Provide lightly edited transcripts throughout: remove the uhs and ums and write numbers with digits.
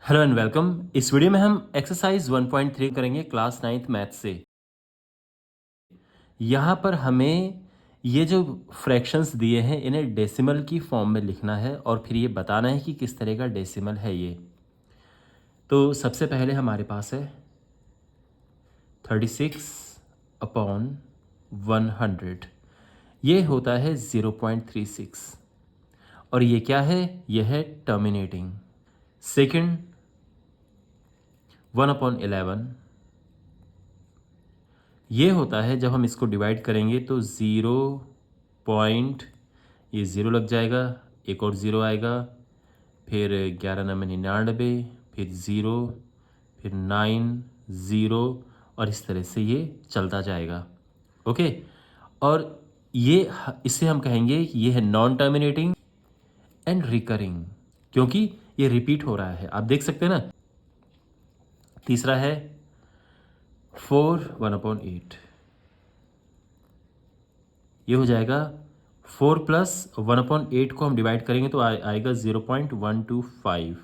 Hello and welcome. इस video में हम एक्सरसाइज 1.3 करेंगे क्लास 9th मैथ से। यहाँ पर हमें ये जो फ्रैक्शंस दिए हैं इन्हें डेसिमल की फॉर्म में लिखना है और फिर ये बताना है कि किस तरह का डेसिमल है ये। तो सबसे पहले हमारे पास है 36/100। ये होता है 0.36 और ये क्या है? ये है टर्मिनेटिंग। सेकंड 1/11। ये होता है जब हम इसको डिवाइड करेंगे तो ज़ीरो पॉइंट, ये ज़ीरो लग जाएगा, एक और ज़ीरो आएगा, फिर 11×99, फिर ज़ीरो, फिर 9 ज़ीरो, और इस तरह से ये चलता जाएगा। ओके, और ये इससे हम कहेंगे कि ये है नॉन टर्मिनेटिंग एंड रिकरिंग, क्योंकि ये रिपीट हो रहा है। आप देख सकते हैं ना। तीसरा है 4/1/8। ये हो जाएगा 4 प्लस 1/8 को हम डिवाइड करेंगे तो आएगा 0.125,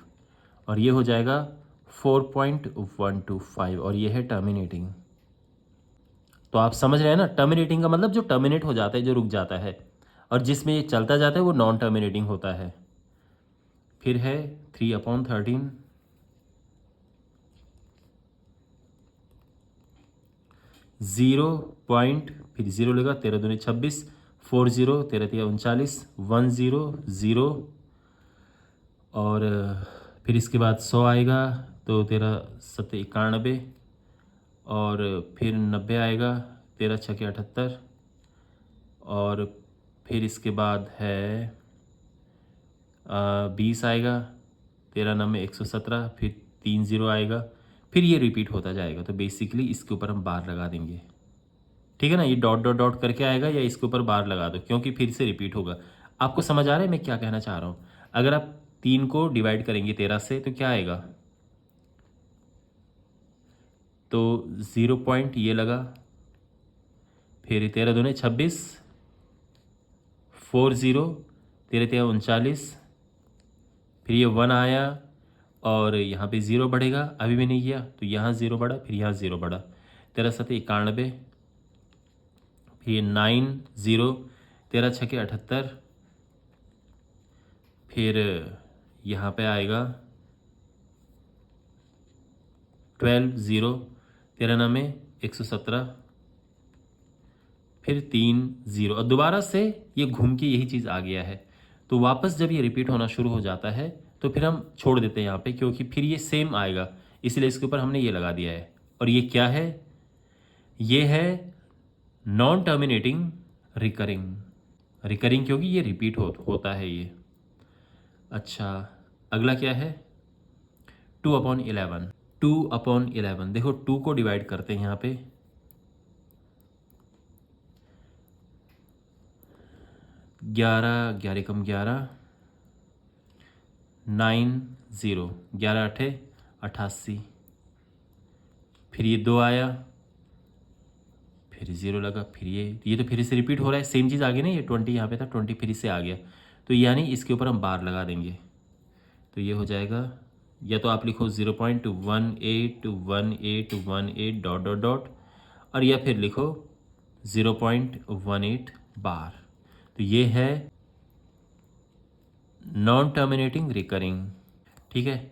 और ये हो जाएगा 4.125, और ये है टर्मिनेटिंग। तो आप समझ रहे हैं ना, टर्मिनेटिंग का मतलब जो टर्मिनेट हो जाता है, जो रुक जाता है, और जिसमें ये चलता जाता है वो नॉन टर्मिनेटिंग होता है। फिर है 3/13। ज़ीरो पॉइंट, फिर ज़ीरो लेगा, 13×2 = 26, 40, 13×3 = 39, 100, और फिर इसके बाद 100 आएगा तो 13×7 = 91, और फिर 90 आएगा, 13×6 = 78, और फिर इसके बाद है 20 आएगा, 13×9 = 117, फिर 3 ज़ीरो आएगा, फिर ये रिपीट होता जाएगा। तो बेसिकली इसके ऊपर हम बार लगा देंगे, ठीक है ना। ये डॉट डॉट डॉट करके आएगा, या इसके ऊपर बार लगा दो, क्योंकि फिर से रिपीट होगा। आपको समझ आ रहा है मैं क्या कहना चाह रहा हूँ? अगर आप 3 को डिवाइड करेंगे 13 से तो क्या आएगा? तो 0 पॉइंट ये लगा, फिर 13×2 = 26, 40, 13×3 = 39, फिर ये 1 आया, और यहाँ पे ज़ीरो बढ़ेगा, अभी भी नहीं किया तो यहाँ ज़ीरो बढ़ा, फिर यहाँ ज़ीरो बढ़ा, 13×7 = 91, फिर ये 9 ज़ीरो, 13×6 = 78, फिर यहाँ पे आएगा 12 ज़ीरो, 13×9 = 117, फिर 3 ज़ीरो, और दोबारा से ये घूम के यही चीज़ आ गया है। तो वापस जब ये रिपीट होना शुरू हो जाता है तो फिर हम छोड़ देते हैं यहाँ पे, क्योंकि फिर ये सेम आएगा, इसलिए इसके ऊपर हमने ये लगा दिया है। और ये क्या है? ये है नॉन टर्मिनेटिंग रिकरिंग। रिकरिंग क्योंकि ये रिपीट होता है ये। अच्छा, अगला क्या है? 2/11। 2/11, देखो 2 को डिवाइड करते हैं यहाँ पे, 11, 11 कम 11, 9 ज़ीरो, 11×8 = 88, फिर ये 2 आया, फिर ज़ीरो लगा, फिर ये तो फिर से रिपीट हो रहा है, सेम चीज़ आ गई ना। ये 20 यहाँ पे था, 20 फिर से आ गया, तो यानी इसके ऊपर हम बार लगा देंगे। तो ये हो जाएगा, या तो आप लिखो 0.181818 डॉट डॉट डॉट, और या फिर लिखो 0.18 बार। तो ये है नॉन टर्मिनेटिंग रिकरिंग, ठीक है।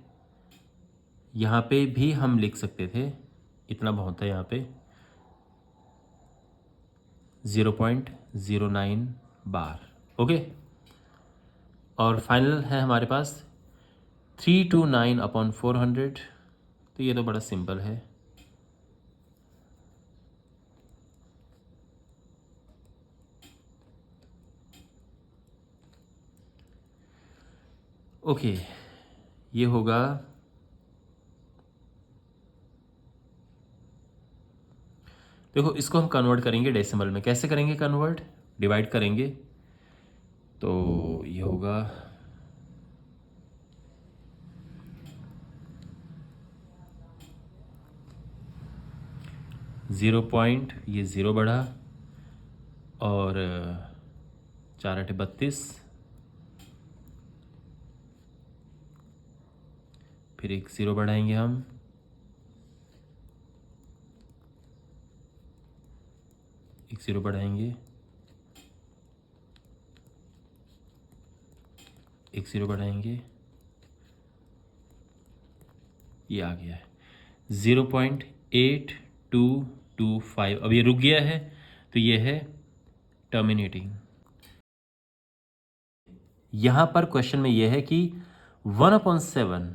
यहाँ पे भी हम लिख सकते थे, इतना बहुत है यहाँ पे, 0.09 बार। ओके, और फाइनल है हमारे पास 329/400। तो ये तो बड़ा सिंपल है। ओके, ये होगा, देखो इसको हम कन्वर्ट करेंगे डेसिमल में। कैसे करेंगे कन्वर्ट? डिवाइड करेंगे तो ये होगा 0 पॉइंट, ये ज़ीरो बढ़ा, और 4×8 = 32, फिर एक 0 बढ़ाएंगे हम, एक 0 बढ़ाएंगे, एक 0 बढ़ाएंगे, ये आ गया है 0.8225। अब ये रुक गया है तो ये है टर्मिनेटिंग। यहाँ पर क्वेश्चन में ये है कि 1/7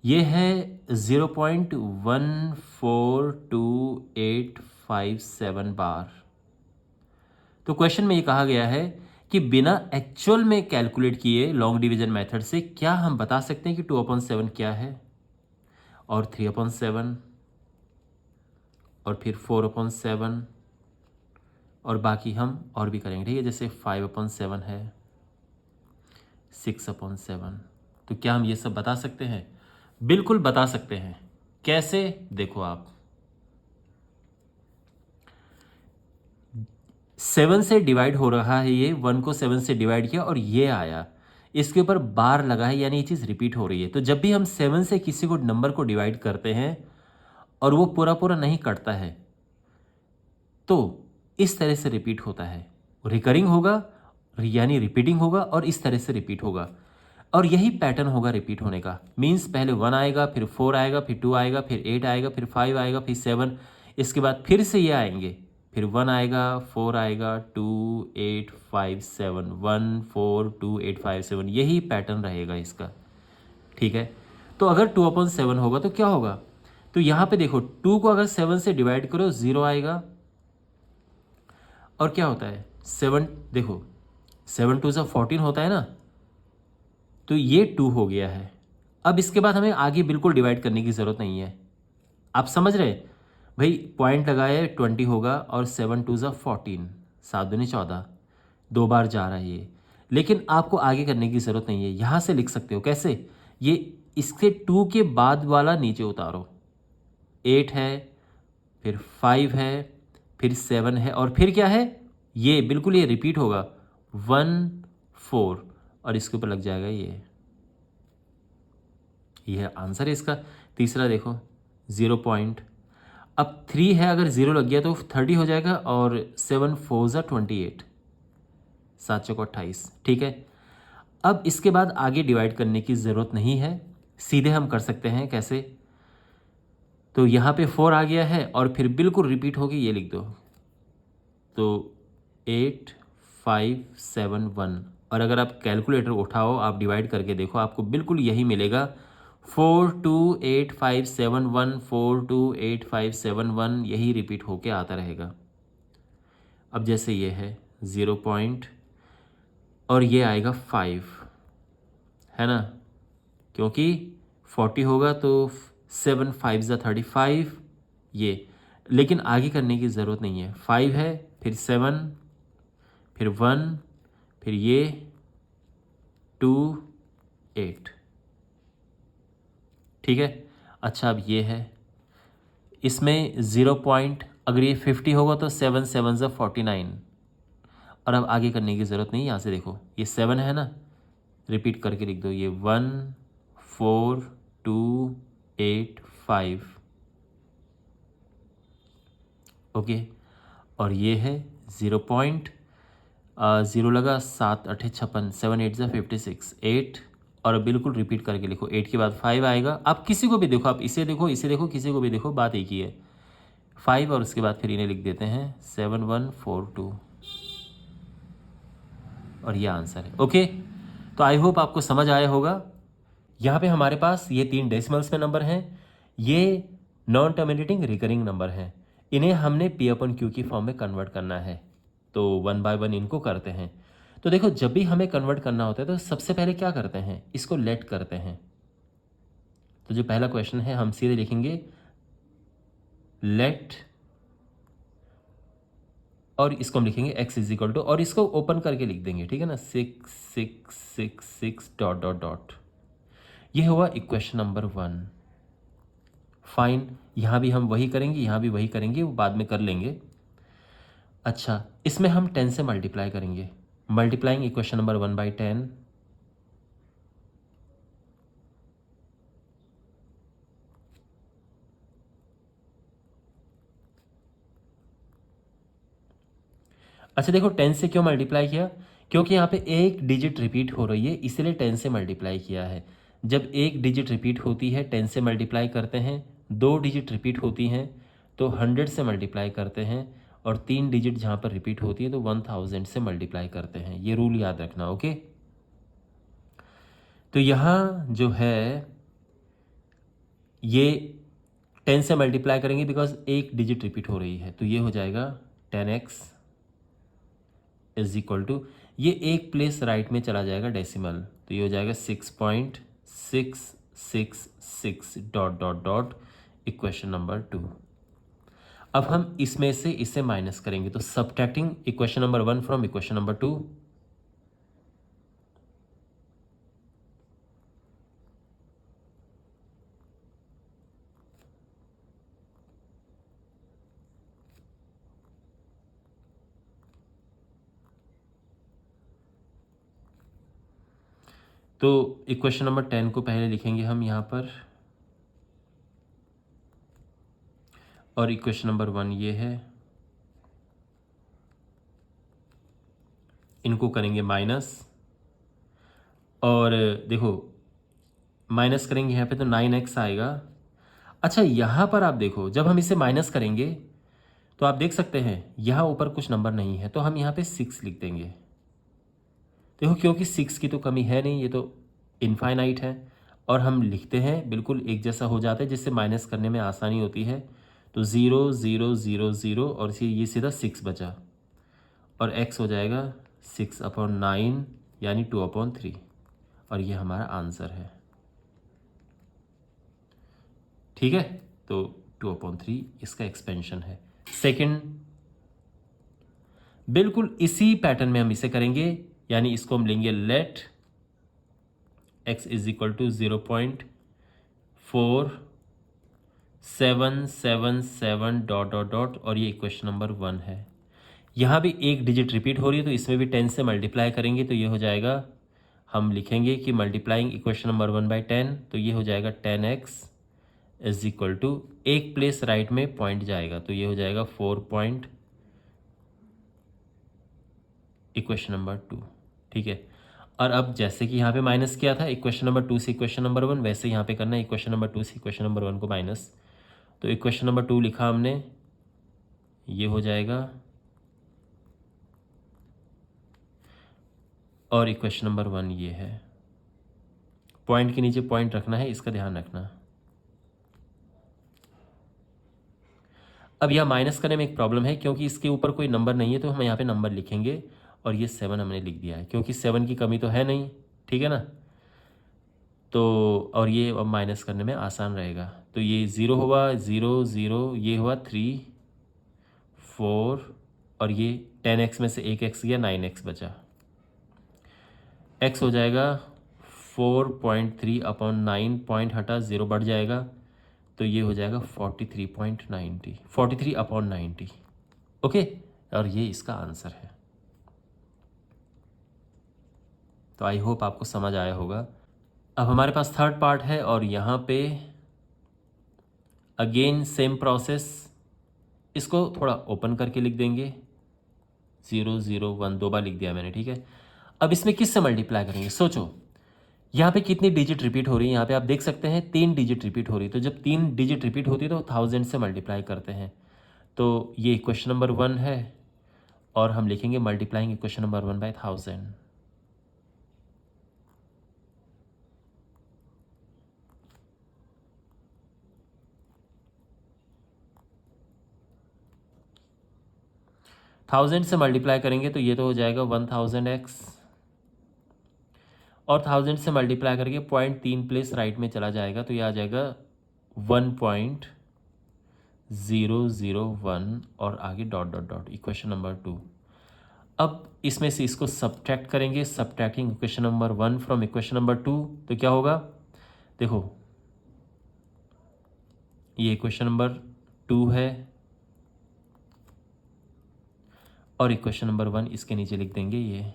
ये है 0.142857 बार। तो क्वेश्चन में ये कहा गया है कि बिना एक्चुअल में कैलकुलेट किए लॉन्ग डिवीजन मेथड से क्या हम बता सकते हैं कि 2/7 क्या है, और 3/7, और फिर 4/7, और बाकी हम और भी करेंगे, ठीक है, जैसे 5/7 है, 6/7। तो क्या हम ये सब बता सकते हैं? बिल्कुल बता सकते हैं। कैसे? देखो आप 7 से डिवाइड हो रहा है, ये 1 को 7 से डिवाइड किया और ये आया, इसके ऊपर बार लगा है, यानी ये चीज़ रिपीट हो रही है। तो जब भी हम 7 से किसी को नंबर को डिवाइड करते हैं और वो पूरा पूरा नहीं कटता है तो इस तरह से रिपीट होता है, रिकरिंग होगा यानी रिपीटिंग होगा और इस तरह से रिपीट होगा, और यही पैटर्न होगा रिपीट होने का। मीन्स पहले 1 आएगा, फिर 4 आएगा, फिर 2 आएगा, फिर 8 आएगा, फिर 5 आएगा, फिर 7, इसके बाद फिर से ये आएंगे, फिर 1 आएगा, 4 आएगा, 2 8 5 7, 1 4 2 8 5 7, यही पैटर्न रहेगा इसका, ठीक है। तो अगर 2/7 होगा तो क्या होगा? तो यहाँ पे देखो 2 को अगर 7 से डिवाइड करो 0 आएगा, और क्या होता है 7, देखो 7 2 14 होता है ना, तो ये 2 हो गया है। अब इसके बाद हमें आगे बिल्कुल डिवाइड करने की ज़रूरत नहीं है। आप समझ रहे भाई, पॉइंट लगाए 20 होगा और 7 2 14, 7 दूनी 14, 2 बार जा रहा है ये, लेकिन आपको आगे करने की ज़रूरत नहीं है। यहाँ से लिख सकते हो कैसे, ये इसके 2 के बाद वाला नीचे उतारो, 8 है, फिर 5 है, फिर 7 है, और फिर क्या है, ये बिल्कुल ये रिपीट होगा 1 4, और इसके ऊपर लग जाएगा ये आंसर है इसका। तीसरा देखो 0 पॉइंट, अब 3 है, अगर 0 लग गया तो 30 हो जाएगा, और 7 4 28, 7 चौको 28, ठीक है। अब इसके बाद आगे डिवाइड करने की ज़रूरत नहीं है, सीधे हम कर सकते हैं। कैसे? तो यहाँ पे 4 आ गया है और फिर बिल्कुल रिपीट होगी, ये लिख दो, तो 8 5 7 1, और अगर आप कैलकुलेटर उठाओ, आप डिवाइड करके देखो, आपको बिल्कुल यही मिलेगा, 4 2 8 5 7 1, 4 2 8 5 7 1, यही रिपीट होके आता रहेगा। अब जैसे ये है 0 पॉइंट, और ये आएगा 5, है ना, क्योंकि 40 होगा तो 7 5 35, ये, लेकिन आगे करने की ज़रूरत नहीं है। 5 है, फिर 7, फिर 1, फिर ये 2 8, ठीक है। अच्छा, अब ये है, इसमें 0 पॉइंट, अगर ये 50 होगा तो 7 7 49, और अब आगे करने की ज़रूरत नहीं। यहाँ से देखो ये 7 है ना, रिपीट करके लिख दो, ये 1 4 2 8 5, ओके। और ये है 0 पॉइंट, 0 लगा, 7 8 56, 7 8 56, 8, और बिल्कुल रिपीट करके लिखो, 8 के बाद 5 आएगा। आप किसी को भी देखो, आप इसे देखो, इसे देखो, किसी को भी देखो, बात एक ही है, 5, और उसके बाद फिर इन्हें लिख देते हैं 7 1 4 2, और ये आंसर है, ओके। तो आई होप आपको समझ आया होगा। यहाँ पे हमारे पास ये 3 डेसिमल्स में नंबर हैं, ये नॉन टर्मिनेटिंग रिकरिंग नंबर हैं, इन्हें हमने P/Q की फॉर्म में कन्वर्ट करना है, तो 1 बाय 1 इनको करते हैं। तो देखो, जब भी हमें कन्वर्ट करना होता है तो सबसे पहले क्या करते हैं, इसको लेट करते हैं। तो जो पहला क्वेश्चन है, हम सीधे लिखेंगे लेट, और इसको हम लिखेंगे x इज इक्वल टू, और इसको ओपन करके लिख देंगे, ठीक है ना, 6 6 6 6 डॉट डॉट डॉट। ये हुआ इक्वेशन नंबर 1। फाइन, यहाँ भी हम वही करेंगे, यहाँ भी वही करेंगे, वो बाद में कर लेंगे। अच्छा, इसमें हम 10 से मल्टीप्लाई करेंगे, मल्टीप्लाइंग इक्वेशन नंबर 1 बाई 10, अच्छा देखो 10 से क्यों मल्टीप्लाई किया, क्योंकि यहाँ पे एक डिजिट रिपीट हो रही है इसलिए 10 से मल्टीप्लाई किया है। जब एक डिजिट रिपीट होती है 10 से मल्टीप्लाई करते हैं, 2 डिजिट रिपीट होती हैं तो 100 से मल्टीप्लाई करते हैं, और 3 डिजिट जहाँ पर रिपीट होती है तो 1000 से मल्टीप्लाई करते हैं। ये रूल याद रखना, ओके। तो यहाँ जो है ये 10 से मल्टीप्लाई करेंगे बिकॉज एक डिजिट रिपीट हो रही है, तो ये हो जाएगा 10x इज इक्वल टू, ये एक प्लेस राइट में चला जाएगा डेसिमल, तो ये हो जाएगा 6.666 dot dot dot equation number 2। अब हम इसमें से इसे माइनस करेंगे, तो subtracting equation number 1 from equation number 2, तो इक्वेशन नंबर 10 को पहले लिखेंगे हम यहाँ पर, और इक्वेशन नंबर 1 ये है, इनको करेंगे माइनस, और देखो माइनस करेंगे यहाँ पे तो 9x आएगा। अच्छा यहाँ पर आप देखो जब हम इसे माइनस करेंगे तो आप देख सकते हैं यहाँ ऊपर कुछ नंबर नहीं है, तो हम यहाँ पे 6 लिख देंगे। देखो क्योंकि 6 की तो कमी है नहीं, ये तो इनफाइनाइट है, और हम लिखते हैं बिल्कुल एक जैसा हो जाता है जिससे माइनस करने में आसानी होती है। तो 0 0 0 0 और ये सीधा 6 बचा, और x हो जाएगा 6/9 यानी 2/3, और ये हमारा आंसर है। ठीक है, तो 2/3 इसका एक्सपेंशन है। सेकंड बिल्कुल इसी पैटर्न में हम इसे करेंगे, यानी इसको हम लेंगे let x is equal to 0.4777 dot dot dot, और ये इक्वेशन नंबर 1 है। यहाँ भी एक डिजिट रिपीट हो रही है तो इसमें भी 10 से मल्टीप्लाई करेंगे, तो ये हो जाएगा, हम लिखेंगे कि मल्टीप्लाइंग इक्वेशन नंबर 1/10, तो ये हो जाएगा 10x इज इक्वल टू, एक प्लेस राइट में पॉइंट जाएगा, तो ये हो जाएगा 4 पॉइंट इक्वेशन नंबर 2। ठीक है, और अब जैसे कि यहाँ पे माइनस किया था इक्वेशन नंबर 2 से इक्वेशन नंबर 1, वैसे यहाँ पे करना है इक्वेशन नंबर 2 से इक्वेशन नंबर 1 को माइनस। तो इक्वेशन नंबर 2 लिखा हमने, ये हो जाएगा, और इक्वेशन नंबर 1 ये है। पॉइंट के नीचे पॉइंट रखना है, इसका ध्यान रखना। अब यह माइनस करने में एक प्रॉब्लम है क्योंकि इसके ऊपर कोई नंबर नहीं है, तो हम यहाँ पे नंबर लिखेंगे, और ये 7 हमने लिख दिया है क्योंकि 7 की कमी तो है नहीं। ठीक है ना, तो और ये अब माइनस करने में आसान रहेगा, तो ये 0 हुआ, 0 0, ये हुआ 3 4, और ये 10x में से एक x गया, 9x बचा। x हो जाएगा 4.3/9, पॉइंट हटा 0 बढ़ जाएगा, तो ये हो जाएगा 43/90। ओके, और ये इसका आंसर है। तो आई होप आपको समझ आया होगा। अब हमारे पास थर्ड पार्ट है, और यहाँ पे अगेन सेम प्रोसेस, इसको थोड़ा ओपन करके लिख देंगे, 0 0 1 दो बार लिख दिया मैंने। ठीक है, अब इसमें किससे मल्टीप्लाई करेंगे, सोचो यहाँ पे कितनी डिजिट रिपीट हो रही है, यहाँ पे आप देख सकते हैं 3 डिजिट रिपीट हो रही है, तो जब 3 डिजिट रिपीट होती है तो 1000 से मल्टीप्लाई करते हैं, तो ये इक्वेशन नंबर 1 है, और हम लिखेंगे मल्टीप्लाइंग इक्वेशन नंबर 1/1000। थाउजेंड से मल्टीप्लाई करेंगे तो ये तो हो जाएगा 1000x, और 1000 से मल्टीप्लाई करके 0.3 प्लेस राइट में चला जाएगा, तो ये आ जाएगा 1.001, और आगे dot dot dot equation number 2। अब इसमें से इसको सब्ट्रैक्ट करेंगे, subtracting equation number 1 from equation number 2, तो क्या होगा, देखो ये इक्वेशन नंबर 2 है, और इक्वेशन नंबर 1 इसके नीचे लिख देंगे, ये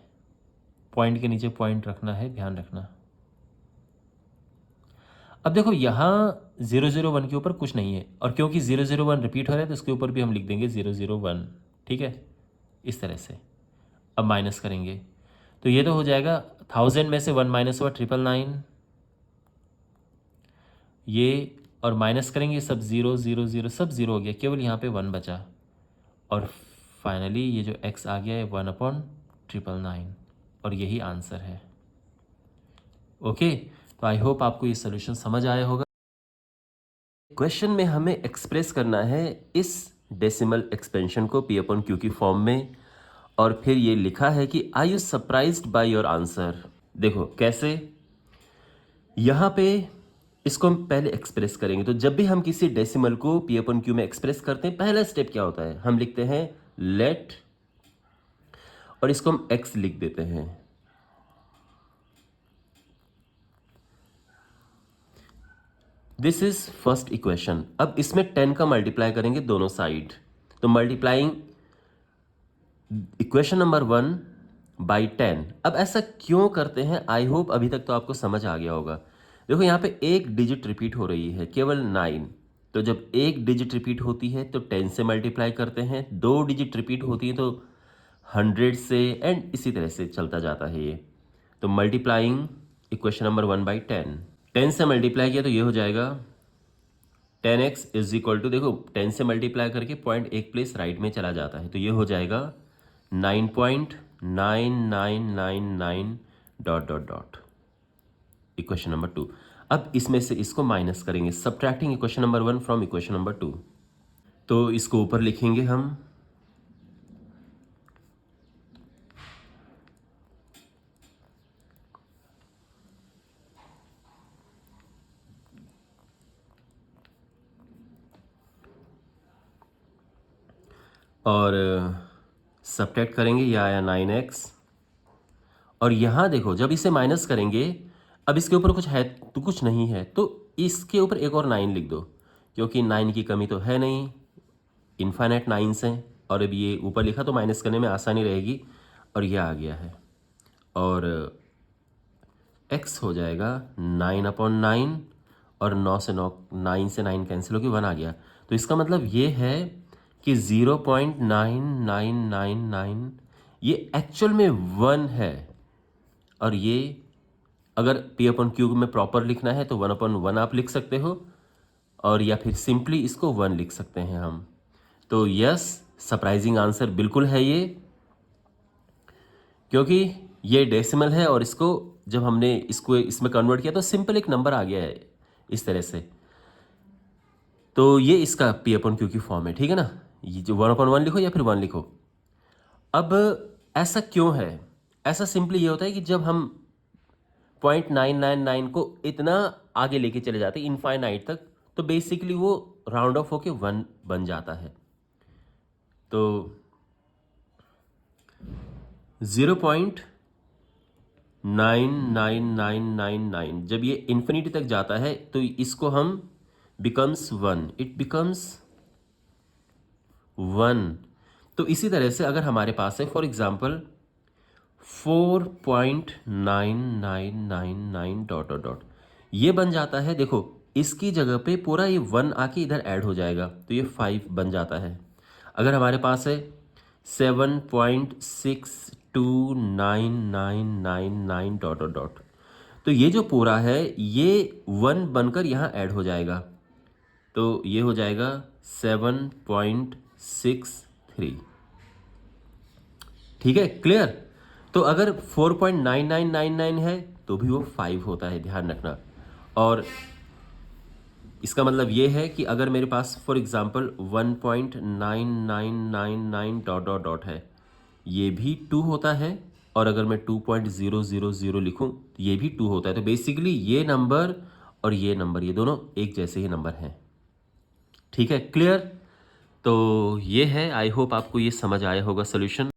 पॉइंट के नीचे पॉइंट रखना है, ध्यान रखना। अब देखो यहाँ 001 के ऊपर कुछ नहीं है, और क्योंकि 001 रिपीट हो रहा है तो इसके ऊपर भी हम लिख देंगे 001। ठीक है, इस तरह से। अब माइनस करेंगे तो ये तो हो जाएगा 1000 में से 1 माइनस हुआ 999, ये और माइनस करेंगे सब 0 0 0 सब 0 हो गया, केवल यहाँ पे 1 बचा और फाइनली ये जो x आ गया है 1/999 और यही आंसर है। ओके, तो आई होप आपको ये सोल्यूशन समझ आया होगा। क्वेश्चन में हमें एक्सप्रेस करना है इस डेसिमल एक्सपेंशन को p/q की फॉर्म में और फिर ये लिखा है कि are you surprised by your answer. देखो कैसे, यहाँ पे इसको हम पहले एक्सप्रेस करेंगे। तो जब भी हम किसी डेसिमल को p/q में एक्सप्रेस करते हैं, पहला स्टेप क्या होता है, हम लिखते हैं लेट और इसको हम x लिख देते हैं। This is first equation. अब इसमें 10 का मल्टीप्लाई करेंगे दोनों साइड, तो मल्टीप्लाइंग इक्वेशन नंबर 1 बाई 10। अब ऐसा क्यों करते हैं, आई होप अभी तक तो आपको समझ आ गया होगा। देखो यहाँ पे एक डिजिट रिपीट हो रही है, केवल 9। तो जब एक डिजिट रिपीट होती है तो 10 से मल्टीप्लाई करते हैं, 2 डिजिट रिपीट होती है तो 100 से, एंड इसी तरह से चलता जाता है ये। तो मल्टीप्लाइंग इक्वेशन नंबर 1 बाई 10, 10 से मल्टीप्लाई किया तो ये हो जाएगा 10x इज इक्वल टू, देखो 10 से मल्टीप्लाई करके पॉइंट एक प्लेस राइट में चला जाता है, तो ये हो जाएगा 9.9999 dot dot dot equation number 2। अब इसमें से इसको माइनस करेंगे, subtracting equation number 1 from equation number 2। तो इसको ऊपर लिखेंगे हम, और सब्ट्रैक्ट करेंगे, ये आया 9x। और यहाँ देखो जब इसे माइनस करेंगे, अब इसके ऊपर कुछ है तो कुछ नहीं है, तो इसके ऊपर एक और 9 लिख दो, क्योंकि 9 की कमी तो है नहीं, इनफाइनाइट 9s हैं। और अब ये ऊपर लिखा तो माइनस करने में आसानी रहेगी, और ये आ गया है। और x हो जाएगा 9/9 और 9 से 9 कैंसिल होकर 1 आ गया। तो इसका मतलब ये है कि 0.9999 ये एक्चुअल में 1 है। और ये अगर p/q में प्रॉपर लिखना है तो 1/1 आप लिख सकते हो, और या फिर सिंपली इसको 1 लिख सकते हैं हम। तो यस, सरप्राइजिंग आंसर बिल्कुल है ये, क्योंकि ये डेसिमल है और इसको जब हमने इसको इसमें कन्वर्ट किया तो सिंपल एक नंबर आ गया है इस तरह से। तो ये इसका p/q की फॉर्म है, ठीक है ना। ये जो 1/1 लिखो या फिर 1 लिखो। अब ऐसा क्यों है, ऐसा सिंपली ये होता है कि जब हम 0.999 को इतना आगे लेके चले जाते हैं इनफाइनाइट तक, तो बेसिकली वो राउंड ऑफ होके 1 बन जाता है। तो 0.99999 जब ये इन्फिनिटी तक जाता है तो इसको हम बिकम्स 1, इट बिकम्स 1। तो इसी तरह से अगर हमारे पास है for example 4.9999 dot dot dot, ये बन जाता है। देखो इसकी जगह पे पूरा ये 1 आके इधर ऐड हो जाएगा तो ये 5 बन जाता है। अगर हमारे पास है 7.629999 डॉट डॉट डॉट, तो ये जो पूरा है ये 1 बनकर यहाँ ऐड हो जाएगा, तो ये हो जाएगा 7.63। ठीक है, क्लियर। तो अगर 4.9999 है तो भी वो 5 होता है, ध्यान रखना। और इसका मतलब ये है कि अगर मेरे पास for example 1.9999 dot dot dot है, ये भी 2 होता है। और अगर मैं 2.000 लिखूं तो ये भी 2 होता है। तो बेसिकली ये नंबर और ये नंबर, ये दोनों एक जैसे ही नंबर हैं। ठीक है, क्लियर। तो ये है, आई होप आपको ये समझ आया होगा solution.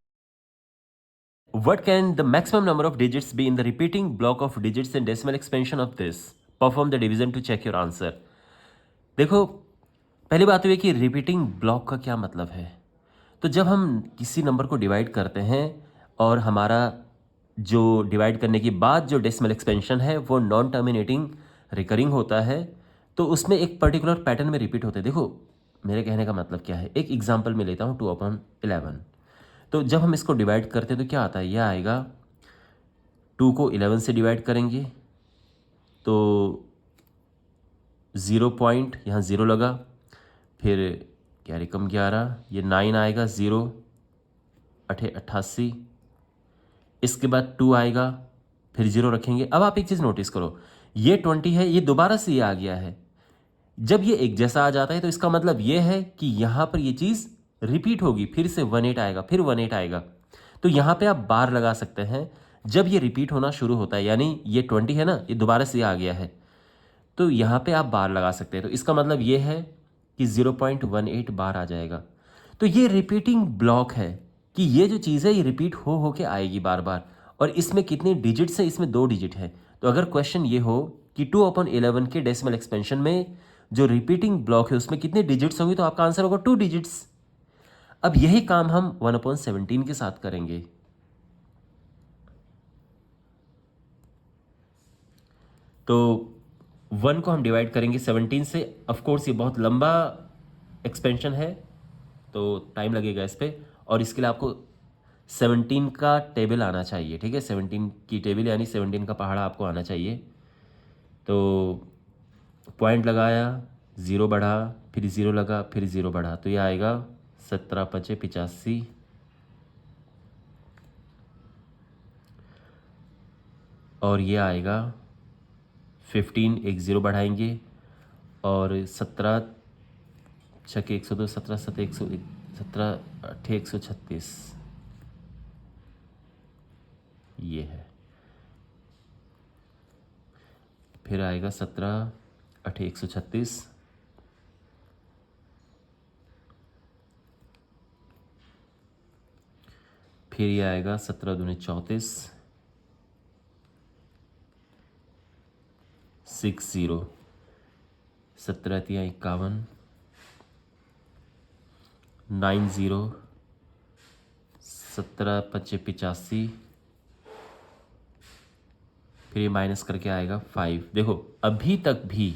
What can the maximum number of digits be in the repeating block of digits and decimal expansion of this? Perform the division to check your answer. देखो पहली बात तो ये कि रिपीटिंग ब्लॉक का क्या मतलब है। तो जब हम किसी नंबर को डिवाइड करते हैं और हमारा जो डिवाइड करने के बाद जो डेसिमल एक्सपेंशन है वो नॉन टर्मिनेटिंग रिकरिंग होता है, तो उसमें एक पर्टिकुलर पैटर्न में रिपीट होते हैं। देखो मेरे कहने का मतलब क्या है, एक एग्जांपल में लेता हूँ 2/11। तो जब हम इसको डिवाइड करते हैं तो क्या आता है, यह आएगा 2 को 11 से डिवाइड करेंगे तो 0 पॉइंट, यहाँ 0 लगा, फिर क्या रकम 11, ये 9 आएगा, 0 8 88, इसके बाद 2 आएगा, फिर 0 रखेंगे। अब आप एक चीज़ नोटिस करो, ये 20 है, ये दोबारा से ये आ गया है। जब ये एक जैसा आ जाता है तो इसका मतलब ये है कि यहाँ पर ये चीज़ रिपीट होगी, फिर से 18 आएगा, फिर 18 आएगा। तो यहाँ पे आप बार लगा सकते हैं जब ये रिपीट होना शुरू होता है, यानी ये 20 है ना, ये दोबारा से आ गया है, तो यहाँ पे आप बार लगा सकते हैं। तो इसका मतलब ये है कि 0.18 बार आ जाएगा। तो ये रिपीटिंग ब्लॉक है कि ये जो चीज़ है ये रिपीट हो के आएगी बार बार। और इसमें कितने डिजिट्स हैं, इसमें 2 डिजिट है। तो अगर क्वेश्चन ये हो कि 2/11 के डेसिमल एक्सपेंशन में जो रिपीटिंग ब्लॉक है उसमें कितने डिजिट्स होंगे, तो आपका आंसर होगा 2 डिजिट्स। अब यही काम हम 1/17 के साथ करेंगे। तो 1 को हम डिवाइड करेंगे 17 से। ऑफ कोर्स ये बहुत लंबा एक्सपेंशन है तो टाइम लगेगा इस पर, और इसके लिए आपको 17 का टेबल आना चाहिए, ठीक है, 17 की टेबल यानी 17 का पहाड़ा आपको आना चाहिए। तो पॉइंट लगाया, 0 बढ़ा, फिर 0 लगा, फिर 0 बढ़ा, तो ये आएगा 17 × 5 = 85, और ये आएगा 15, एक 0 बढ़ाएंगे, और 17 × 6 = 102, 17 × 7 = 101, 17 × 8 = 136, ये है। फिर आएगा 17 × 8 = 136, फिर ये आएगा 17 × 2 = 34, 60, 17 × 3 = 51, 90, 17 × 5 = 85, फिर ये माइनस करके आएगा 5। देखो अभी तक भी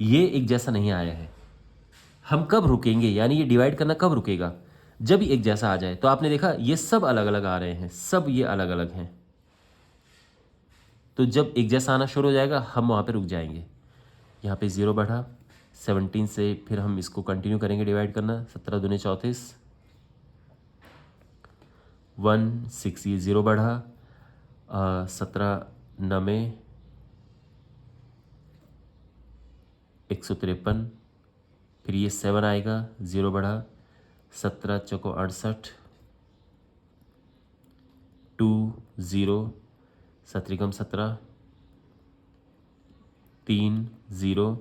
ये एक जैसा नहीं आया है। हम कब रुकेंगे, यानी ये डिवाइड करना कब रुकेगा, जब एक जैसा आ जाए। तो आपने देखा ये सब अलग अलग आ रहे हैं, सब ये अलग अलग हैं। तो जब एक जैसा आना शुरू हो जाएगा हम वहाँ पे रुक जाएंगे। यहाँ पे 0 बढ़ा, 17 से फिर हम इसको कंटिन्यू करेंगे डिवाइड करना, 17 × 2 = 34, 1 6, ये 0 बढ़ा, 17 × 9 = 153, फिर ये 7 आएगा, 0 बढ़ा, 17 × 4 = 68, 2 0, 17 × 17, 3 0,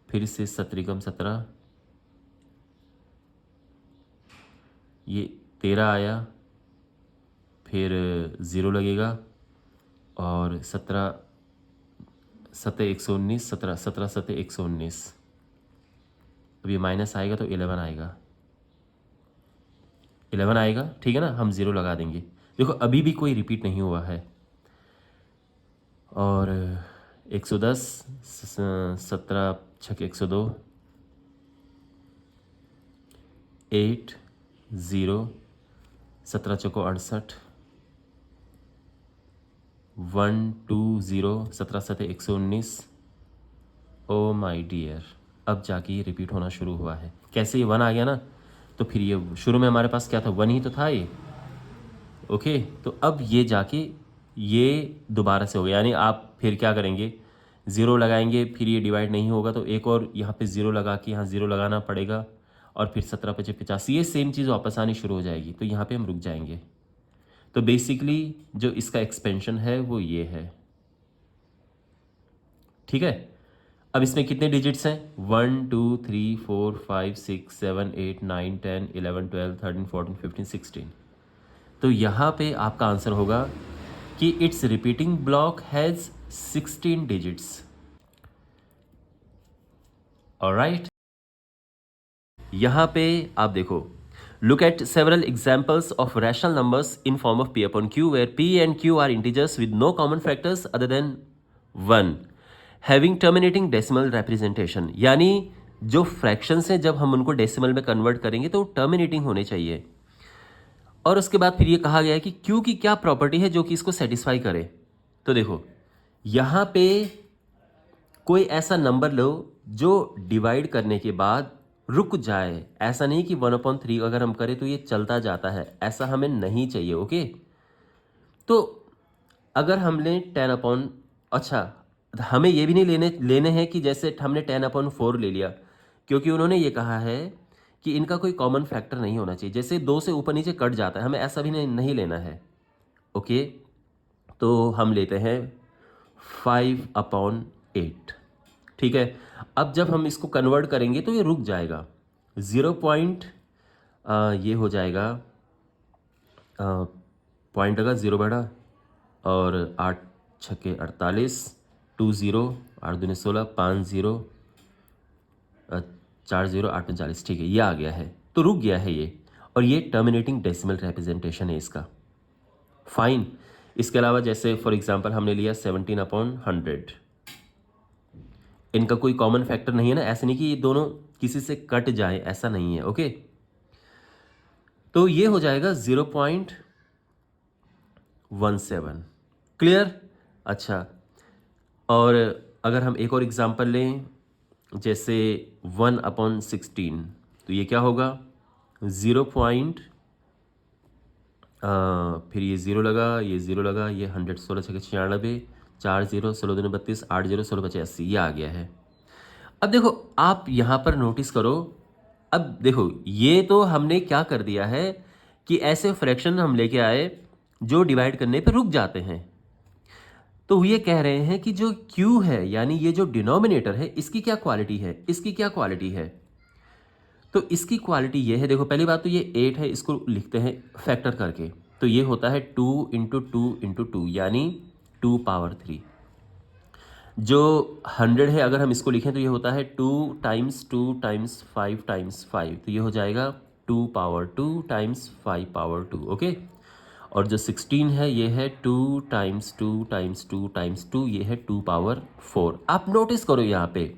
फिर से 17 × 17, ये 13 आया, फिर 0 लगेगा, और 17 7 119, 17 17 7 119, अब ये माइनस आएगा तो 11 आएगा, 11 आएगा, ठीक है ना, हम 0 लगा देंगे। देखो अभी भी कोई रिपीट नहीं हुआ है। और 110, 17 × 6 = 102, 8 0, 17 × 4 = 68, 1 2 0, 17 7 119। ओ माय डियर, अब जाके ये रिपीट होना शुरू हुआ है। कैसे, ये 1 आ गया ना, तो फिर ये शुरू में हमारे पास क्या था, 1 ही तो था ये, ओके। तो अब ये जाके ये दोबारा से हो गया, यानी आप फिर क्या करेंगे, 0 लगाएंगे, फिर ये डिवाइड नहीं होगा तो एक और यहाँ पे 0 लगा के यहाँ 0 लगाना पड़ेगा, और फिर 17 × 5 = 85, ये सेम चीज़ वापस आनी शुरू हो जाएगी। तो यहाँ पे हम रुक जाएंगे। तो बेसिकली जो इसका एक्सपेंशन है वो ये है, ठीक है। अब इसमें कितने डिजिट्स हैं, 1 2 3 4 5 6 7 8 9 10 11 12 13 14 15 16। तो यहाँ पे आपका आंसर होगा कि it's repeating block has 16 digits. Alright, यहाँ पे आप देखो, look at several examples of rational numbers in form of p upon q where p and q are integers with no common factors other than 1 having terminating decimal representation। यानी जो fractions हैं जब हम उनको डेसिमल में convert करेंगे तो terminating होने चाहिए। और उसके बाद फिर ये कहा गया है कि क्यू की क्या प्रॉपर्टी है जो कि इसको सेटिस्फाई करे। तो देखो यहाँ पे कोई ऐसा नंबर लो जो डिवाइड करने के बाद रुक जाए। ऐसा नहीं कि 1/3 अगर हम करें तो ये चलता जाता है, ऐसा हमें नहीं चाहिए। ओके, तो अगर हमने 10 अच्छा, हमें ये भी नहीं लेने हैं कि जैसे हमने 10/4 ले लिया, क्योंकि उन्होंने ये कहा है कि इनका कोई कॉमन फैक्टर नहीं होना चाहिए। जैसे 2 से ऊपर नीचे कट जाता है, हमें ऐसा भी नहीं लेना है। ओके, तो हम लेते हैं 5/8। ठीक है, अब जब हम इसको कन्वर्ट करेंगे तो ये रुक जाएगा। 0 पॉइंट ये हो जाएगा पॉइंट अगर 0 बढ़ा और 8 छक्के 48, 2 0, 8 दूनी 16, 5 0, 4 0, 8 45। ठीक है, ये आ गया है, तो रुक गया है ये, और ये टर्मिनेटिंग डेसिमल रिप्रेजेंटेशन है इसका। फाइन। इसके अलावा जैसे फॉर एग्जांपल हमने लिया 17/100, इनका कोई कॉमन फैक्टर नहीं है ना, ऐसा नहीं कि ये दोनों किसी से कट जाए, ऐसा नहीं है। ओके, तो ये हो जाएगा 0.17। क्लियर? अच्छा, और अगर हम एक और एग्जांपल लें जैसे 1/16, तो ये क्या होगा 0 पॉइंट फिर ये 0 लगा, ये 0 लगा, ये 100, 16 छक्के 96, 4 0, 16 दूनी 32, 8 0, 16 25 80, ये आ गया है। अब देखो आप यहाँ पर नोटिस करो, अब देखो ये तो हमने क्या कर दिया है कि ऐसे फ्रैक्शन हम लेके आए जो डिवाइड करने पे रुक जाते हैं। तो ये कह रहे हैं कि जो Q है यानी ये जो डिनोमिनेटर है इसकी क्या क्वालिटी है, इसकी क्या क्वालिटी है। तो इसकी क्वालिटी ये है, देखो पहली बात तो ये 8 है, इसको लिखते हैं फैक्टर करके, तो ये होता है 2 × 2 × 2 यानी 2⁻3। जो 100 है अगर हम इसको लिखें तो ये होता है 2 × 2 × 5 × 5, तो ये हो जाएगा 2⁻2 × 5⁻2। ओके, और जो 16 है ये है 2 × 2 × 2 × 2, ये है 2⁻4। आप नोटिस करो यहाँ पे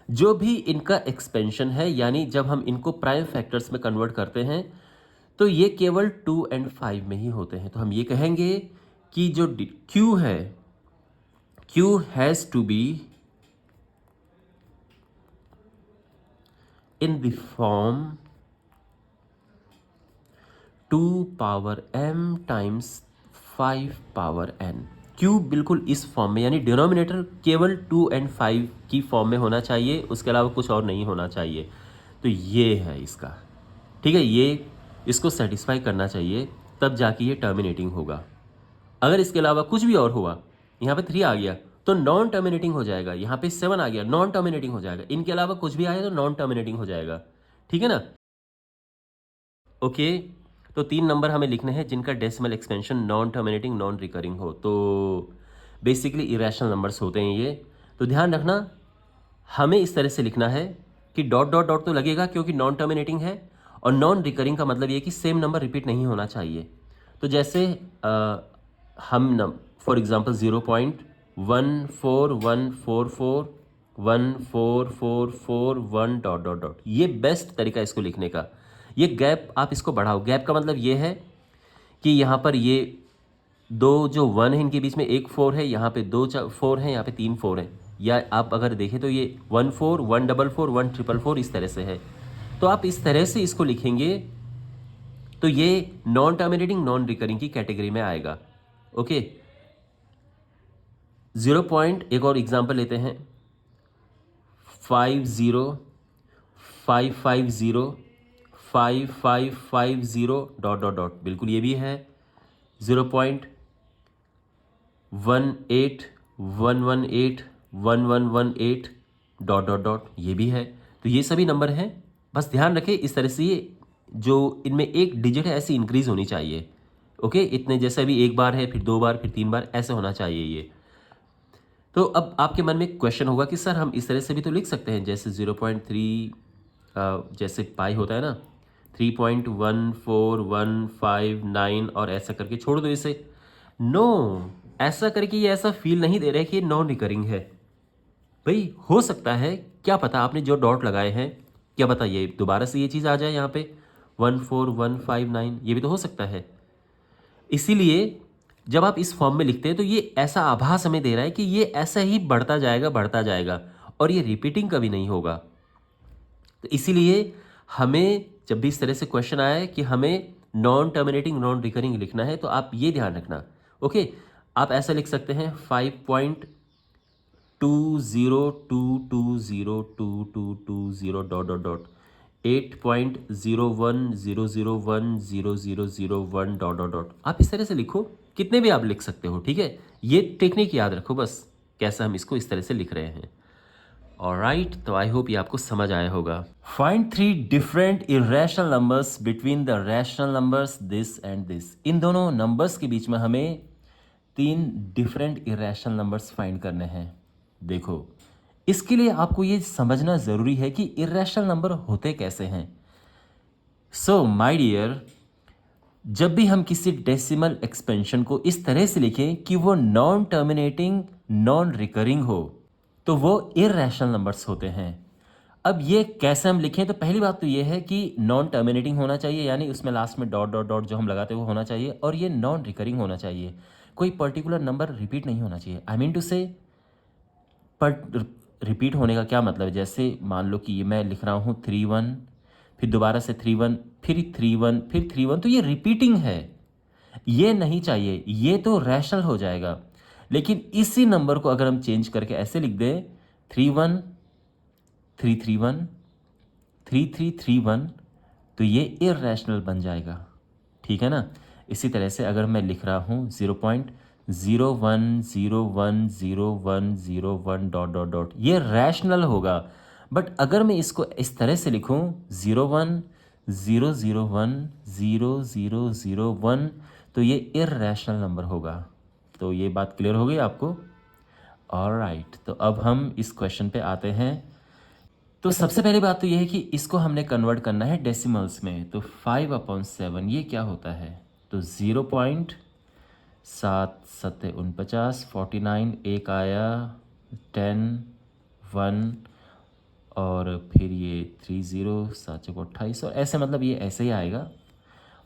जो भी इनका एक्सपेंशन है, यानी जब हम इनको प्राइम फैक्टर्स में कन्वर्ट करते हैं तो ये केवल 2 और 5 में ही होते हैं। तो हम ये कहेंगे कि जो Q है, Q has to be in the form 2⁻m × 5⁻n। Q बिल्कुल इस फॉर्म में, यानी डिनोमिनेटर केवल 2 और 5 की फॉर्म में होना चाहिए, उसके अलावा कुछ और नहीं होना चाहिए। तो ये है इसका, ठीक है, ये इसको सेटिस्फाई करना चाहिए, तब जाके ये टर्मिनेटिंग होगा। अगर इसके अलावा कुछ भी और हुआ, यहाँ पे 3 आ गया तो नॉन टर्मिनेटिंग हो जाएगा, यहाँ पे 7 आ गया नॉन टर्मिनेटिंग हो जाएगा, इनके अलावा कुछ भी आया तो नॉन टर्मिनेटिंग हो जाएगा। ठीक है ना? ओके, तो 3 नंबर हमें लिखने हैं जिनका decimal expansion non terminating non recurring हो। तो बेसिकली इरेशनल नंबर्स होते हैं ये। तो ध्यान रखना, हमें इस तरह से लिखना है कि डॉट डॉट डॉट तो लगेगा क्योंकि नॉन टर्मिनेटिंग है, और नॉन रिकरिंग का मतलब ये कि सेम नंबर रिपीट नहीं होना चाहिए। तो जैसे हम for example 0.141441444 dot dot dot, ये बेस्ट तरीका इसको लिखने का। ये गैप आप इसको बढ़ाओ, गैप का मतलब ये है कि यहाँ पर ये दो जो 1 है इनके बीच में एक 4 है, यहाँ पे 2 4 है, यहाँ पे 3 4 है, या आप अगर देखें तो ये 1 4 1 4 1 4 इस तरह से है। तो आप इस तरह से इसको लिखेंगे तो ये नॉन टर्मिनेटिंग नॉन रिकरिंग की कैटेगरी में आएगा। ओके, 0 पॉइंट एक और एग्जांपल लेते हैं, 50 550 5550 डॉट डॉट डॉट, बिल्कुल ये भी है 0.1811811118 डॉट डॉट डॉट, ये भी है। तो ये सभी नंबर हैं, बस ध्यान रखें इस तरह से ये जो इनमें एक डिजिट है ऐसी इंक्रीज होनी चाहिए। ओके, इतने जैसे अभी एक बार है, फिर 2 बार, फिर 3 बार, ऐसे होना चाहिए ये। तो अब आपके मन में क्वेश्चन होगा कि सर हम इस तरह से भी तो लिख सकते हैं, जैसे 0.3 जैसे पाई होता है ना, 3.14159 और ऐसा करके छोड़ दो इसे। नो, ऐसा करके ये ऐसा फील नहीं दे रहा है कि ये नॉन रिकरिंग है। भाई हो सकता है, क्या पता आपने जो डॉट लगाए हैं, क्या पता ये दोबारा से ये चीज़ आ जाए यहाँ पे 14159, ये भी तो हो सकता है। इसीलिए जब आप इस फॉर्म में लिखते हैं तो ये ऐसा आभास हमें दे रहा है कि ये ऐसा ही बढ़ता जाएगा और ये रिपीटिंग कभी नहीं होगा। तो इसीलिए हमें जब भी इस तरह से क्वेश्चन आया है कि हमें नॉन टर्मिनेटिंग नॉन रिकरिंग लिखना है, तो आप ये ध्यान रखना। ओके, आप ऐसा लिख सकते हैं 5.20222220 dot dot dot 8.0100100001 dot dot dot. आप इस तरह से लिखो, कितने भी आप लिख सकते हो, ठीक है। ये टेक्निक याद रखो बस, कैसा हम इसको इस तरह से लिख रहे हैं। ऑलराइट, तो आई होप ये आपको समझ आया होगा। Find 3 different irrational numbers between the rational numbers this and this. इन दोनों नंबर्स के बीच में हमें 3 डिफरेंट इरेशनल नंबर्स फाइंड करने हैं। देखो, इसके लिए आपको ये समझना ज़रूरी है कि इरेशनल नंबर होते कैसे हैं। सो माय डियर, जब भी हम किसी डेसिमल एक्सपेंशन को इस तरह से लिखें कि वो नॉन टर्मिनेटिंग नॉन रिकरिंग हो, तो वो इरेशनल नंबर्स होते हैं। अब ये कैसे हम लिखें, तो पहली बात तो ये है कि नॉन टर्मिनेटिंग होना चाहिए, यानी उसमें लास्ट में डॉट डॉट डॉट जो हम लगाते हैं वो होना चाहिए, और ये नॉन रिकरिंग होना चाहिए। कोई पर्टिकुलर नंबर रिपीट नहीं होना चाहिए। आई मीन टू से, पर रिपीट होने का क्या मतलब है, जैसे मान लो कि ये मैं लिख रहा हूँ 31, फिर दोबारा से 31, फिर 31, फिर 31, तो ये रिपीटिंग है, ये नहीं चाहिए, ये तो रैशनल हो जाएगा। लेकिन इसी नंबर को अगर हम चेंज करके ऐसे लिख दें 31 3331, तो ये इररेशनल बन जाएगा, ठीक है ना। इसी तरह से अगर मैं लिख रहा हूँ 0.01010101 डॉट डॉट डॉट, ये रैशनल होगा। बट अगर मैं इसको इस तरह से लिखूँ 0100100001, तो ये इररेशनल नंबर होगा। तो ये बात क्लियर हो गई आपको। ऑलराइट, तो अब हम इस क्वेश्चन पे आते हैं। तो सबसे पहली बात तो ये है कि इसको हमने कन्वर्ट करना है डेसिमल्स में। तो 5/7 ये क्या होता है, तो 0.7 49, एक आया 10 1, और फिर ये 30 7 28, और ऐसे मतलब ये ऐसे ही आएगा।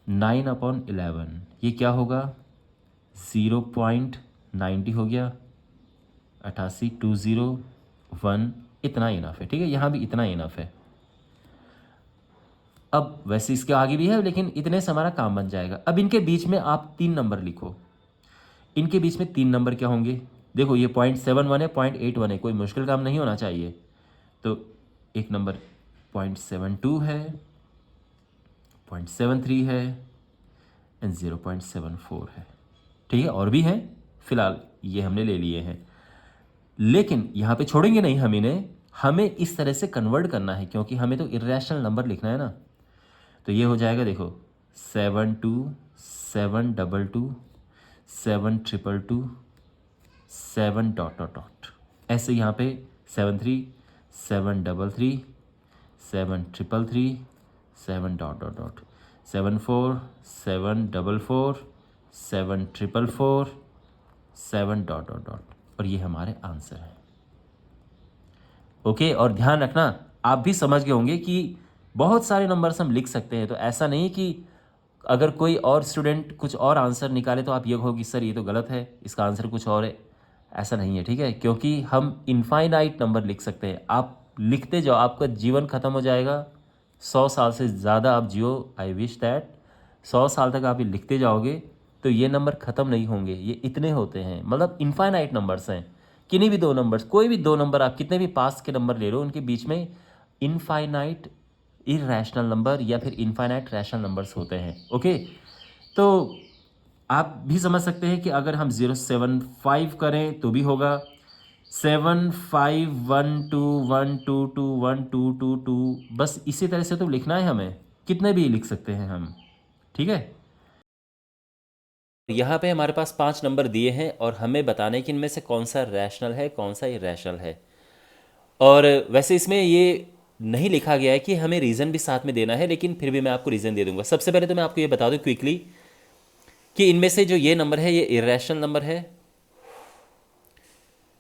9/11 ये क्या होगा, 0.90 हो गया, 88 201, इतना इनफ है, ठीक है, यहाँ भी इतना इनफ है। अब वैसे इसके आगे भी है, लेकिन इतने से हमारा काम बन जाएगा। अब इनके बीच में आप 3 नंबर लिखो। इनके बीच में 3 नंबर क्या होंगे, देखो ये 0.71 है, 0.81 है, कोई मुश्किल काम नहीं होना चाहिए। तो एक नंबर 0.72 है, 0.73 है एंड 0.74 है, ठीक है। और भी हैं, फिलहाल ये हमने ले लिए हैं, लेकिन यहाँ पे छोड़ेंगे नहीं हम इन्हें, हमें इस तरह से कन्वर्ट करना है, क्योंकि हमें तो इरेशनल नंबर लिखना है ना। तो ये हो जाएगा, देखो 72722 722 7 डॉट डॉट डॉट, ऐसे यहाँ पे 73 733 7333 7 dot dot dot 74 744 7444 7 dot dot dot, और ये हमारे आंसर हैं। ओके, और ध्यान रखना, आप भी समझ गए होंगे कि बहुत सारे नंबर्स हम लिख सकते हैं। तो ऐसा नहीं कि अगर कोई और स्टूडेंट कुछ और आंसर निकाले तो आप ये कहो कि सर ये तो गलत है, इसका आंसर कुछ और है। ऐसा नहीं है, ठीक है, क्योंकि हम इनफाइनाइट नंबर लिख सकते हैं। आप लिखते जाओ, आपका जीवन ख़त्म हो जाएगा। 100 साल से ज़्यादा आप जियो, आई विश दैट 100 साल तक आप ये लिखते जाओगे तो ये नंबर ख़त्म नहीं होंगे। ये इतने होते हैं, मतलब इनफाइनाइट नंबर्स हैं। किन्हीं भी 2 नंबर्स, कोई भी 2 नंबर, आप कितने भी पास के नंबर ले लो, उनके बीच में इनफाइनाइट इररेशनल नंबर या फिर इनफाइनाइट रैशनल नंबर्स होते हैं। ओके, तो आप भी समझ सकते हैं कि अगर हम 075 करें तो भी होगा, 7512122122, बस इसी तरह से तो लिखना है हमें, कितने भी लिख सकते हैं हम, ठीक है। यहाँ पे हमारे पास 5 नंबर दिए हैं और हमें बताना है कि इनमें से कौन सा रैशनल है, कौन सा इरेशनल है। और वैसे इसमें ये नहीं लिखा गया है कि हमें रीज़न भी साथ में देना है, लेकिन फिर भी मैं आपको रीज़न दे दूंगा। सबसे पहले तो मैं आपको ये बता दूं क्विकली कि इनमें से जो ये नंबर है ये इरेशनल नंबर है,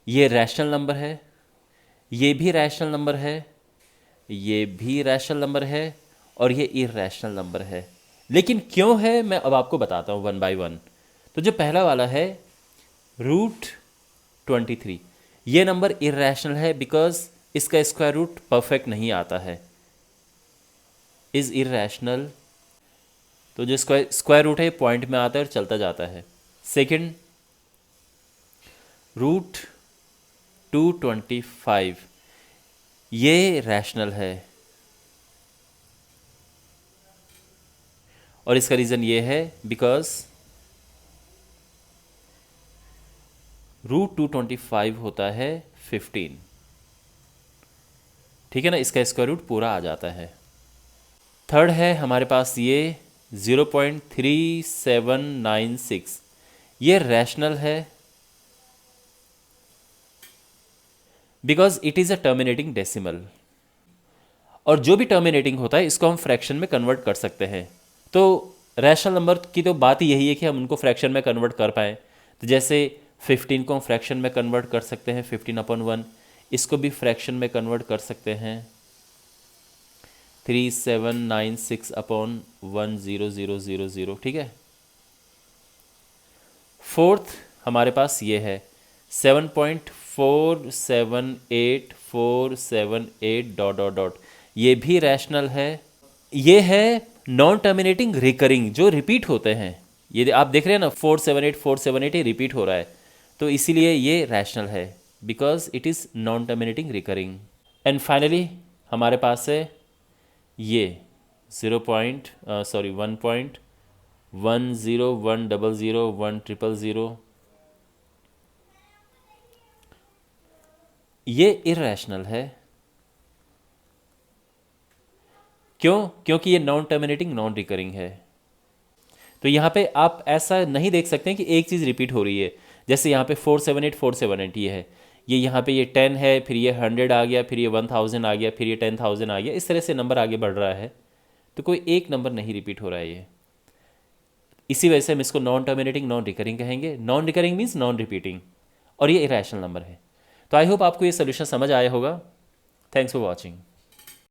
ये रैशनल नंबर है, ये भी रैशनल नंबर है, ये भी रैशनल नंबर है, और ये इरैशनल नंबर है। लेकिन क्यों है मैं अब आपको बताता हूँ वन बाय वन। तो जो पहला वाला है √23, ये नंबर इरैशनल है बिकॉज इसका स्क्वायर रूट परफेक्ट नहीं आता है, इज़ इरैशनल। तो जो स्क्वायर रूट है पॉइंट में आता है और चलता जाता है। सेकंड, √225, ये रैशनल है, और इसका रीज़न ये है बिकॉज √225 होता है 15, ठीक है ना, इसका स्क्वायर रूट पूरा आ जाता है। थर्ड है हमारे पास ये 0.3796, ये रैशनल है because it is a terminating decimal, और जो भी टर्मिनेटिंग होता है इसको हम फ्रैक्शन में कन्वर्ट कर सकते हैं। तो रैशनल नंबर की तो बात ही यही है कि हम उनको फ्रैक्शन में कन्वर्ट कर पाएँ। तो जैसे 15 को हम फ्रैक्शन में कन्वर्ट कर सकते हैं 15/1, इसको भी फ्रैक्शन में कन्वर्ट कर सकते हैं 3796/10000, ठीक है। फोर्थ हमारे पास ये है 7.478478 ... ये भी रैशनल है। ये है नॉन टर्मिनेटिंग रिकरिंग, जो रिपीट होते हैं। ये आप देख रहे हैं ना 478 ये रिपीट हो रहा है, तो इसीलिए ये रैशनल है because it is non terminating recurring. And finally हमारे पास है ये 1.1010100000, ये इरैशनल है। क्यों? क्योंकि ये नॉन टर्मिनेटिंग नॉन रिकरिंग है। तो यहाँ पे आप ऐसा नहीं देख सकते हैं कि एक चीज़ रिपीट हो रही है। जैसे यहाँ पे 478 ये है, ये यहाँ पे ये 10 है, फिर ये 100 आ गया, फिर ये 1000 आ गया, फिर ये 10,000 आ गया, इस तरह से नंबर आगे बढ़ रहा है। तो कोई एक नंबर नहीं रिपीट हो रहा है ये। इसी वजह से हम इसको नॉन टर्मिनेटिंग नॉन रिकरिंग कहेंगे। Non recurring means non repeating, और ये इरैशनल नंबर है। तो आई होप आपको ये सोल्यूशन समझ आया होगा। Thanks for watching.